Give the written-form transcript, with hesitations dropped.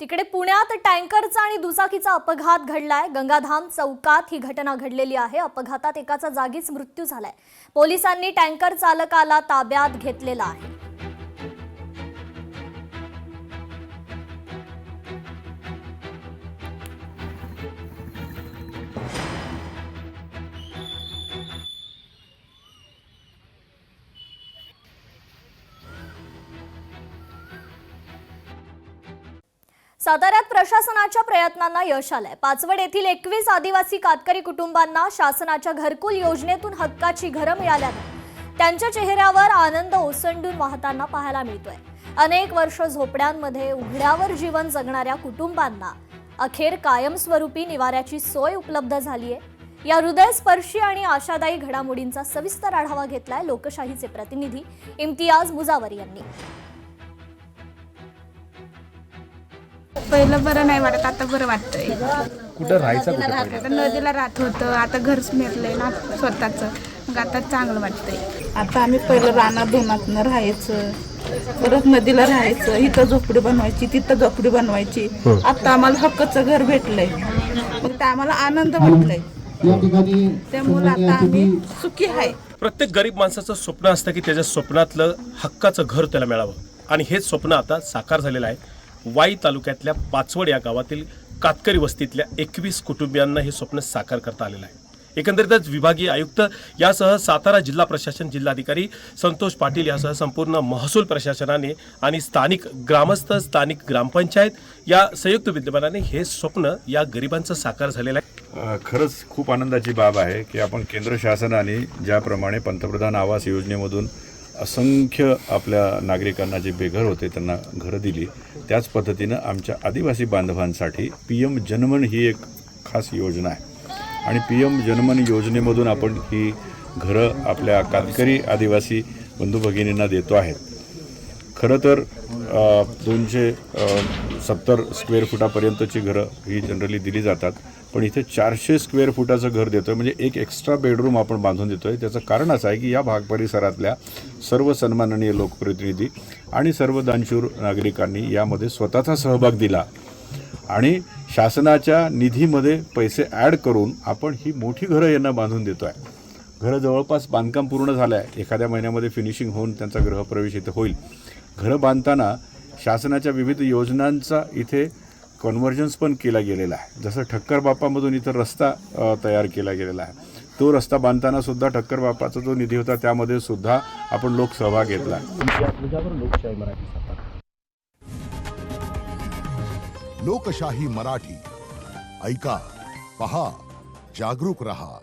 तिकडे पुण्यात टँकरचा आणि दुचाकीचा अपघात घडलाय। गंगाधाम चौकात ही घटना घडलेली आहे। अपघातात एकाचा जागीच मृत्यू झालाय। पोलिसांनी टँकर चालकाला ताब्यात घेतलेला आहे। साताऱ्यात प्रशासनाच्या प्रयत्नांना यश आलंय। पाचवड येथील 21 आदिवासी कातकरी कुटुंबांना शासनाच्या घरकुल योजनेतून हक्काची घरं मिळाल्यानं त्यांच्या चेहऱ्यावर आनंद ओसंडून वाहताना पाहायला मिळतोय। अनेक वर्ष झोपड्यांमध्ये उघड्यावर जीवन जगणाऱ्या कुटुंबांना अखेर कायमस्वरूपी निवाऱ्याची सोय उपलब्ध झालीय। या हृदयस्पर्शी आणि आशादायी घडामोडींचा सविस्तर आढावा घेतलाय लोकशाहीचे प्रतिनिधी इम्तियाज मुजावर यांनी। पहिलं बरं नाही वाटत, आता बरं वाटतंय। कुठं राहायचं कुठं नदीला राहत होतं, आता घरच मिळलंय ना स्वतःचं, मग आता चांगलं वाटतंय। आता आम्ही पहिलं रानात धुनातनं राहायचं, परत नदीला राहायचं, इथं झोपडी बनवायची, तिथं झोपडी बनवायची। आता आम्हाला हक्काचं घर भेटलंय, मग ते आम्हाला आनंद वाटलाय। त्यामुळे आता आम्ही सुखी आहे। प्रत्येक गरीब माणसाचं स्वप्न असतं की त्याच्या स्वप्नातलं हक्काचं घर त्याला मिळावं, आणि हेच स्वप्न आता साकार झालेलं आहे। वाई तालुक्यातल्या पाचवड या गावातील कातकरी वस्तीतल्या 21 कुटुंबियांना हे स्वप्न साकार करता आलेलं आहे। एकंदरीतच विभागीय आयुक्त यासह सातारा जिल्हा प्रशासन, जिल्हाधिकारी संतोष पाटील यासह संपूर्ण महसूल प्रशासनाने आणि स्थानिक ग्रामस्थ, स्थानिक ग्रामपंचायत या संयुक्त विद्यमानाने हे स्वप्न या गरिबांचं साकार झालेलं आहे। खरंच खूप आनंदाची बाब आहे की आपण केंद्र शासनाने ज्याप्रमाणे पंतप्रधान आवास योजनेमधून असंख्य आपल्या नागरिकांना जे बेघर होते त्यांना घरं दिली, त्याच पद्धतीनं आमच्या आदिवासी बांधवांसाठी PM जनमन ही एक खास योजना आहे। आणि PM जनमन योजनेमधून आपण ही घरं आपल्या कातकरी आदिवासी बंधू भगिनींना देतो आहेत। खरं तर 270 स्क्वेअर फुटापर्यंतची घरं ही जनरली दिली जातात, पण इथे 400 स्क्वेअर फुटाचं घर देतोय, म्हणजे एक एक्स्ट्रा बेडरूम आपण बांधून देतोय। त्याचं कारण असं आहे की या भाग परिसरातल्या सर्व सन्माननीय लोकप्रतिनिधी आणि सर्व दानशूर नागरिकांनी यामध्ये स्वतःचा सहभाग दिला आणि शासनाच्या निधीमध्ये पैसे ॲड करून आपण ही मोठी घरं यांना बांधून देतो आहे। घरं जवळपास बांधकाम पूर्ण झालं आहे, एखाद्या महिन्यामध्ये फिनिशिंग होऊन त्यांचा गृहप्रवेश इथं होईल। घरं बांधताना शासनाच्या विविध योजनांचा इथे कन्व्हर्जन्स पण केला गेलेला आहे। जसं ठक्कर बापामधून इथं रस्ता तयार केला गेलेला आहे, तो रस्ता बांधताना सुद्धा ठक्कर बापाचा जो निधी होता त्यामध्ये सुद्धा आपण लोकसहभाग घेतला। लोकशाही मराठी ऐका, पहा, जागरूक रहा।